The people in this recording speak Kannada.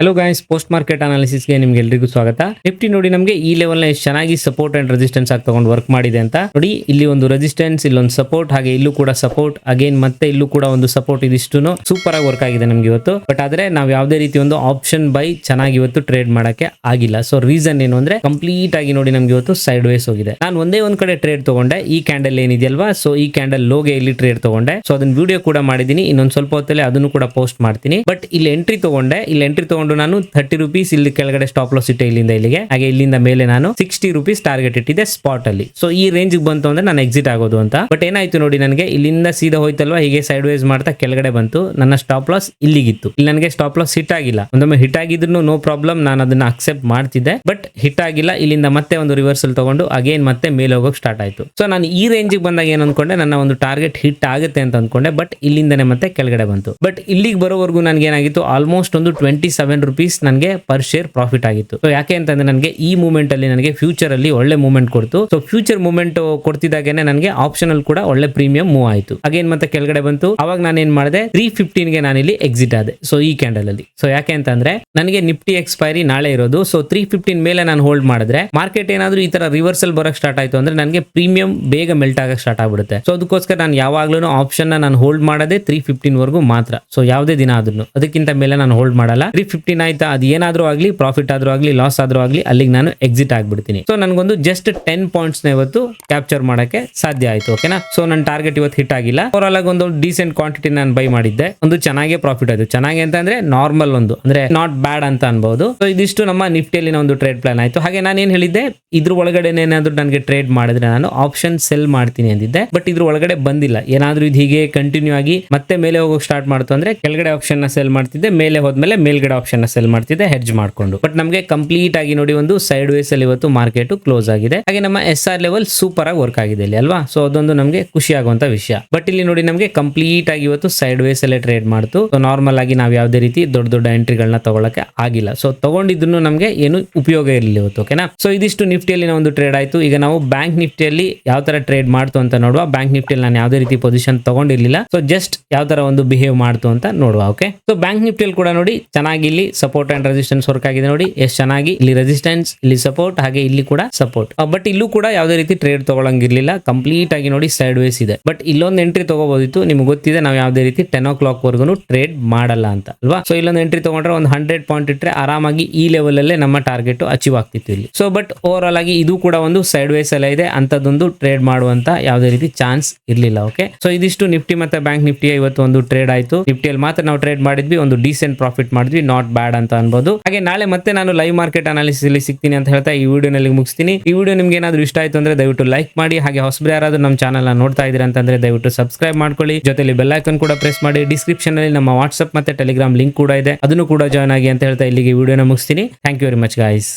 ಹಲೋ ಗೈಸ್, ಪೋಸ್ಟ್ ಮಾರ್ಕೆಟ್ ಅನಾಲಿಸಿಸ್ಗೆ ನಿಮ್ಗೆ ಎಲ್ರಿಗೂ ಸ್ವಾಗತ. ನಿಫ್ಟಿ ನೋಡಿ ನಮಗೆ ಈ ಲೆವೆಲ್ ನ ಎಷ್ಟು ಚೆನ್ನಾಗಿ ಸಪೋರ್ಟ್ ಅಂಡ್ ರೆಸಿಸ್ಟೆನ್ಸ್ ಆಗಿ ತಗೊಂಡು ವರ್ಕ್ ಮಾಡಿದೆ ಅಂತ ನೋಡಿ. ಇಲ್ಲಿ ಒಂದು ರೆಸಿಸ್ಟೆನ್ಸ್, ಇಲ್ಲೊಂದು ಸಪೋರ್ಟ್, ಹಾಗೆ ಇಲ್ಲೂ ಕೂಡ ಸಪೋರ್ಟ್, ಅಗೇನ್ ಮತ್ತೆ ಇಲ್ಲೂ ಕೂಡ ಒಂದು ಸಪೋರ್ಟ್. ಇದಿಷ್ಟು ಸೂಪರ್ ಆಗಿ ವರ್ಕ್ ಆಗಿದೆ ನಮ್ಗೆ ಇವತ್ತು. ಬಟ್ ಆದ್ರೆ ನಾವು ಯಾವುದೇ ರೀತಿ ಒಂದು ಆಪ್ಷನ್ ಬೈ ಚೆನ್ನಾಗಿ ಇವತ್ತು ಟ್ರೇಡ್ ಮಾಡಕ್ಕೆ ಆಗಿಲ್ಲ. ಸೊ ರೀಸನ್ ಏನು ಅಂದ್ರೆ ಕಂಪ್ಲೀಟ್ ಆಗಿ ನೋಡಿ ನಮ್ಗೆ ಇವತ್ತು ಸೈಡ್ ವೇಸ್ ಹೋಗಿದೆ. ನಾನು ಒಂದೇ ಒಂದ್ ಕಡೆ ಟ್ರೇಡ್ ತಗೊಂಡೆ, ಈ ಕ್ಯಾಂಡಲ್ ಏನಿದೆಯಲ್ವಾ, ಸೊ ಈ ಕ್ಯಾಂಡಲ್ ಲೋಗೆ ಇಲ್ಲಿ ಟ್ರೇಡ್ ತಗೊಂಡೆ. ಸೊ ಅದನ್ನ ವಿಡಿಯೋ ಕೂಡ ಮಾಡಿದೀನಿ, ಇನ್ನೊಂದು ಸ್ವಲ್ಪ ಹೊತ್ತಲ್ಲಿ ಅದನ್ನು ಕೂಡ ಪೋಸ್ಟ್ ಮಾಡ್ತೀನಿ. ಬಟ್ ಇಲ್ಲಿ ಎಂಟ್ರಿ ತಗೊಂಡೆ, ಇಲ್ಲಿ ಎಂಟ್ರಿ ತಗೊಂಡು ನಾನು 30 ರೂಪೀಸ್ ಇಲ್ಲಿ ಕೆಳಗಡೆ ಸ್ಟಾಪ್ ಲಾಸ್ ಇಟ್ಟೆ ಇಲ್ಲಿಂದ ಇಲ್ಲಿಗೆ, ಹಾಗೆ ಇಲ್ಲಿಂದ ಮೇಲೆ ನಾನು 60 ರೂಪೀಸ್ ಟಾರ್ಗೆಟ್ ಇಟ್ಟಿದ್ದೆ ಸ್ಪಾಟ್ ಅಲ್ಲಿ. ಸೊ ಈ ರೇಂಜ್ ಬಂತು ಅಂದ್ರೆ ನಾನು ಎಕ್ಸಿಟ್ ಆಗೋದು ಅಂತ. ಬಟ್ ಏನಾಯ್ತು ನೋಡಿ, ನನಗೆ ಇಲ್ಲಿಂದ ಸೀದಾ ಹೋಯ್ತಲ್ವಾ, ಹೀಗೆ ಸೈಡ್ ವೈಸ್ ಮಾಡ್ತಾ ಕೆಳಗಡೆ ಬಂತು. ನನ್ನ ಸ್ಟಾಪ್ ಲಾಸ್ ಇಲ್ಲಿಗಿತ್ತು, ಇಲ್ಲಿ ನನಗೆ ಸ್ಟಾಪ್ ಲಾಸ್ ಹಿಟ್ ಆಗಿಲ್ಲ. ಒಂದೊಮ್ಮೆ ಹಿಟ್ ಆಗಿದ್ರು ನೋ ಪ್ರಾಬ್ಲಮ್, ನಾನು ಅದನ್ನ ಅಕ್ಸೆಪ್ಟ್ ಮಾಡ್ತಿದ್ದೆ. ಬಟ್ ಹಿಟ್ ಆಗಿಲ್ಲ, ಇಲ್ಲಿಂದ ಮತ್ತೆ ಒಂದು ರಿವರ್ಸಲ್ ತಗೊಂಡು ಅಗೇನ್ ಮತ್ತೆ ಮೇಲೆ ಹೋಗೋಕೆ ಸ್ಟಾರ್ಟ್ ಆಯ್ತು. ಸೊ ನಾನು ಈ ರೇಂಜ್ ಬಂದಾಗ ಏನ್ ಅನ್ಕೊಂಡೆ, ನನ್ನ ಒಂದು ಟಾರ್ಗೆಟ್ ಹಿಟ್ ಆಗುತ್ತೆ ಅಂತ ಅನ್ಕೊಂಡೆ. ಬಟ್ ಇಲ್ಲಿಂದನೇ ಮತ್ತೆ ಕೆಳಗಡೆ ಬಂತು. ಬಟ್ ಇಲ್ಲಿಗೆ ಬರೋವರೆಗೂ ನನಗೆ ಏನಾಗಿತ್ತು, ಆಲ್ಮೋಸ್ಟ್ ಒಂದು 27 ರೂಪೀಸ್ ನನಗೆ ಪರ್ ಶೇರ್ ಪ್ರಾಫಿಟ್ ಆಗಿತ್ತು. ಸೊ ಯಾಕೆ ಅಂತಂದ್ರೆ ನನಗೆ ಈ ಮೂವ್ಮೆಂಟ್ ಅಲ್ಲಿ ನನಗೆ ಫ್ಯೂಚರ್ ಅಲ್ಲಿ ಒಳ್ಳೆ ಮೂವ್ಮೆಂಟ್ ಕೊಡ್ತು. ಸೊ ಫ್ಯೂಚರ್ ಮೂವ್ಮೆಂಟ್ ಕೊಡ್ತಿದ್ದಾಗೇನೆ ನನಗೆ ಆಪ್ಷನ್ ಅಲ್ಲಿ ಕೂಡ ಒಳ್ಳೆ ಪ್ರೀಮಿಯಂ ಮೂವ್ ಆಯ್ತು. ಅಗೇನ್ ಮತ್ತೆ ಕೆಳಗಡೆ ಬಂತು. ಅವಾಗ ನಾನು ಏನ್ ಮಾಡಿದೆ, 315 ಗೆ ನಾನು ಇಲ್ಲಿ ಎಕ್ಸಿಟ್ ಆದೆ. ಸೊ ಈ ಕ್ಯಾಂಡಲ್ ಅಲ್ಲಿ. ಸೊ ಯಾಕೆ ಅಂತಂದ್ರೆ ನನಗೆ ನಿಫ್ಟಿ ಎಕ್ಸ್ಪೈರಿ ನಾಳೆ ಇರೋದು. ಸೊ 315 ಮೇಲೆ ನಾನು ಹೋಲ್ಡ್ ಮಾಡಿದ್ರೆ ಮಾರ್ಕೆಟ್ ಏನಾದ್ರೂ ಈ ತರ ರಿವರ್ಸಲ್ ಬರೋಕ್ ಸ್ಟಾರ್ಟ್ ಆಯ್ತು ಅಂದ್ರೆ ನನಗೆ ಪ್ರೀಮಿಯಂ ಬೇಗ ಮೆಲ್ಟ್ ಆಗಕ್ಕೆ ಸ್ಟಾರ್ಟ್ ಆಗ್ಬಿಡುತ್ತೆ. ಸೊ ಅದಕ್ಕೋಸ್ಕರ ನಾನು ಯಾವಾಗ್ಲೂ ಆಪ್ಷನ್ ನಾನು ಹೋಲ್ಡ್ ಮಾಡೋದೇ 315 ವರೆಗೂ ಮಾತ್ರ. ಸೊ ಯಾವುದೇ ದಿನ ಆದ್ರೂ ಅದಕ್ಕಿಂತ ಮೇಲೆ ನಾನು ಹೋಲ್ಡ್ ಮಾಡಲ್ಲ. 315 ಆಯ್ತಾ, ಅದು ಏನಾದ್ರೂ ಆಗ್ಲಿ, ಪ್ರಾಫಿಟ್ ಆದ್ರೂ ಆಗ್ಲಿ, ಲಾಸ್ ಆದ್ರೂ ಆಗ್ಲಿ, ಅಲ್ಲಿಗೆ ನಾನು ಎಕ್ಸಿಟ್ ಆಗ್ಬಿಡ್ತೀನಿ. ಸೊ ನನಗೊಂದು ಜಸ್ಟ್ 10 ಪಾಯಿಂಟ್ಸ್ ನ ಇವತ್ತು ಕ್ಯಾಪ್ಚರ್ ಮಾಡಕ್ಕೆ ಸಾಧ್ಯ ಆಯ್ತು. ಓಕೆನಾ. ಸೊ ನನ್ನ ಟಾರ್ಗೆಟ್ ಇವತ್ತು ಹಿಟ್ ಆಗಿಲ್ಲ. ಓವರ್ ಆಲ್ ಒಂದು ಡೀಸೆಂಟ್ ಕ್ವಾಂಟಿಟಿ ನಾನು ಬೈ ಮಾಡಿದ್ದೆ. ಒಂದು ಚೆನ್ನಾಗಿ ಪ್ರಾಫಿಟ್ ಆಯ್ತು. ಚೆನ್ನಾಗಿ ಅಂತ ಅಂದ್ರೆ ನಾರ್ಮಲ್, ಒಂದು ಅಂದ್ರೆ ನಾಟ್ ಬ್ಯಾಡ್ ಅಂತ ಅನ್ಬಹುದು. ಸೊ ಇದಿಷ್ಟು ನಮ್ಮ ನಿಫ್ಟಿಯಲ್ಲಿ ಒಂದು ಟ್ರೇಡ್ ಪ್ಲಾನ್ ಆಯ್ತು. ಹಾಗೆ ನಾನು ಏನ್ ಹೇಳಿದ್ದೆ, ಇದ್ರ ಒಳಗಡೆ ಏನಾದ್ರು ನನಗೆ ಟ್ರೇಡ್ ಮಾಡಿದ್ರೆ ನಾನು ಆಪ್ಷನ್ ಸೆಲ್ ಮಾಡ್ತೀನಿ ಅಂದಿದ್ದೆ. ಬಟ್ ಇದ್ರ ಒಳಗಡೆ ಬಂದಿಲ್ಲ. ಏನಾದ್ರೂ ಇದು ಹೀಗೆ ಕಂಟಿನ್ಯೂ ಆಗಿ ಮತ್ತೆ ಮೇಲೆ ಹೋಗೋಕೆ ಸ್ಟಾರ್ಟ್ ಮಾಡ್ತು ಅಂದ್ರೆ ಕೆಳಗಡೆ ಆಪ್ಷನ್ ನ ಸೆಲ್ ಮಾಡ್ತಿದ್ದೆ, ಮೇಲೆ ಹೋದ್ಮೇಲೆ ಮೇಲ್ಗಡೆ ಆಪ್ಷನ್ ನ ಸೆಲ್ ಮಾಡ್ತಿದ್ದೆ ಹೆಡ್ಜ್ ಮಾಡ್ಕೊಂಡು. ಬಟ್ ನಮಗೆ ಕಂಪ್ಲೀಟ್ ಆಗಿ ನೋಡಿ ಒಂದು ಸೈಡ್ ವೇಸ್ ಅಲ್ಲಿ ಇವತ್ತು ಮಾರ್ಕೆಟ್ ಕ್ಲೋಸ್ ಆಗಿದೆ. ಹಾಗೆ ನಮ್ಮ SR ಲೆವೆಲ್ ಸೂಪರ್ ಆಗಿ ವರ್ಕ್ ಆಗಿದೆ ಇಲ್ಲಿ ಅಲ್ವಾ. ಸೊ ಅದೊಂದು ನಮಗೆ ಖುಷಿ ಆಗುವಂತ ವಿಷಯ. ಬಟ್ ಇಲ್ಲಿ ನೋಡಿ ನಮಗೆ ಕಂಪ್ಲೀಟ್ ಆಗಿ ಇವತ್ತು ಸೈಡ್ ವೇಸ್ ಅಲ್ಲೇ ಟ್ರೇಡ್ ಮಾಡ್ತು. ಸೊ ನಾರ್ಮಲ್ ಆಗಿ ನಾವು ಯಾವುದೇ ರೀತಿ ದೊಡ್ಡ ದೊಡ್ಡ ಎಂಟ್ರಿಗಳನ್ನ ತಗೊಳಕ್ಕೆ ಆಗಿಲ್ಲ. ಸೊ ತಗೊಂಡಿದ್ರು ನಮಗೆ ಏನು ಉಪಯೋಗ ಇರಲಿಲ್ಲ ಇವತ್ತು. ಓಕೆನಾ. ಸೊ ಇದಿಷ್ಟು ನಿಫ್ಟಿಯಲ್ಲಿ ಒಂದು ಟ್ರೇಡ್ ಆಯ್ತು. ಈಗ ನಾವು ಬ್ಯಾಂಕ್ ನಿಫ್ಟಿಯಲ್ಲಿ ಯಾವ ತರ ಟ್ರೇಡ್ ಮಾಡ್ತು ಅಂತ ನೋಡುವ. ಬ್ಯಾಂಕ್ ನಿಫ್ಟಿಯಲ್ಲಿ ನಾನು ಯಾವುದೇ ರೀತಿ ಪೊಸಿಷನ್ ತಗೊಂಡಿರ್ಲಿಲ್ಲ. ಸೊ ಜಸ್ಟ್ ಯಾವ ತರ ಒಂದು ಬಿಹೇವ್ ಮಾಡ್ತು ಅಂತ ನೋಡುವ. ಓಕೆ. ಸೊ ಬ್ಯಾಂಕ್ ನಿಫ್ಟಿಯಲ್ಲಿ ಕೂಡ ನೋಡಿ ಚೆನ್ನಾಗಿ ಇಲ್ಲಿ ಸಪೋರ್ಟ್ ಅಂಡ್ ರೆಸಿಸ್ಟೆನ್ಸ್ ವರ್ಕ್ ಆಗಿದೆ. ನೋಡಿ ಎಷ್ಟು ಚೆನ್ನಾಗಿ ಇಲ್ಲಿ ರೆಸಿಸ್ಟೆನ್ಸ್, ಇಲ್ಲಿ ಸಪೋರ್ಟ್, ಹಾಗೆ ಇಲ್ಲಿ ಕೂಡ ಸಪೋರ್ಟ್. ಬಟ್ ಇಲ್ಲೂ ಕೂಡ ಯಾವುದೇ ರೀತಿ ಟ್ರೇಡ್ ತಗೊಳಂಗಿರ್ಲಿಲ್ಲ. ಕಂಪ್ಲೀಟ್ ಆಗಿ ನೋಡಿ ಸೈಡ್ ವೇಸ್ ಇದೆ. ಬಟ್ ಇಲ್ಲೊಂದು ಎಂಟ್ರಿ ತಗೋಬಹುದಿತ್ತು. ನಿಮ್ಗೆ ಗೊತ್ತಿದೆ ನಾವು ಯಾವುದೇ ರೀತಿ 10 o'clock ವರೆಗೂ ಟ್ರೇಡ್ ಮಾಡಲ್ಲ ಅಂತ ಅಲ್ವಾ. ಸೊ ಇಲ್ಲೊಂದು ಎಂಟ್ರಿ ತಗೊಂಡ್ರೆ ಒಂದು 100 ಪಾಯಿಂಟ್ ಇಟ್ಟರೆ ಆರಾಮಾಗಿ ಈ ಲೆವೆಲ್ ಅಲ್ಲೇ ನಮ್ಮ ಟಾರ್ಗೆಟ್ ಅಚೀವ್ ಆಗ್ತಿತ್ತು ಇಲ್ಲಿ. ಸೊ ಬಟ್ ಓವರ್ ಆಲ್ ಆಗಿ ಇದು ಕೂಡ ಒಂದು ಸೈಡ್ ವೇಸ್ ಎಲ್ಲ ಇದೆ. ಅಂತದೊಂದು ಟ್ರೇಡ್ ಮಾಡುವಂತ ಯಾವುದೇ ರೀತಿ ಚಾನ್ಸ್ ಇರ್ಲಿಲ್ಲ. ಓಕೆ. ಸೊ ಇದಿಷ್ಟು ನಿಫ್ಟಿ ಮತ್ತೆ ಬ್ಯಾಂಕ್ ನಿಫ್ಟಿ ಇವತ್ತು ಒಂದು ಟ್ರೇಡ್ ಆಯ್ತು. ನಿಫ್ಟಿಯಲ್ಲಿ ಮಾತ್ರ ನಾವು ಟ್ರೇಡ್ ಮಾಡಿದ್ವಿ, ಒಂದು ಡೀಸೆಂಟ್ ಪ್ರಾಫಿಟ್ ಮಾಡಿದ್ವಿ, ನಾಟ್ ಬ್ಯಾಡ್ ಅಂತ ಅನ್ಬೋದು. ಹಾಗೆ ನಾಳೆ ಮತ್ತೆ ನಾನು ಲೈವ್ ಮಾರ್ಕೆಟ್ ಅನಾಲಿಸಿಸ್ ಅಲ್ಲಿ ಸಿಗ್ತೀನಿ ಅಂತ ಹೇಳ್ತಾ ಈ ವಿಡಿಯೋನಲ್ಲಿ ಮುಗಿಸ್ತೀನಿ. ಈ ವಿಡಿಯೋ ನಿಮ್ಗೆ ಏನಾದ್ರು ಇಷ್ಟ ಆಯ್ತು ಅಂದ್ರೆ ದಯವಿಟ್ಟು ಲೈಕ್ ಮಾಡಿ. ಹಾಗೆ ಹೊಸಬ್ರು ಯಾರಾದ್ರೂ ನಮ್ಮ ಚಾನಲ್ ನೋಡ್ತಾ ಇದ್ದೀರಾ ಅಂತಂದ್ರೆ ದಯವಿಟ್ಟು ಸಬ್ಸ್ಕ್ರೈಬ್ ಮಾಡ್ಕೊಳ್ಳಿ. ಜೊತೆಲಿ ಬೆಲ್ ಐಕಾನ್ ಕೂಡ ಪ್ರೆಸ್ ಮಾಡಿ. ಡಿಸ್ಕ್ರಿಪ್ಷನ್ ಅಲ್ಲಿ ನಮ್ಮ ವಾಟ್ಸ್ಆಪ್ ಮತ್ತೆ ಟೆಲಿಗ್ರಾಮ್ ಲಿಂಕ್ ಕೂಡ ಇದೆ, ಅದನ್ನು ಕೂಡ ಜಾಯ್ನ್ ಆಗಿ ಅಂತ ಹೇಳ್ತಾ ಇಲ್ಲಿಗೆ ವಿಡಿಯೋನ ಮುಗಿಸ್ತೀನಿ. Thank you very much guys.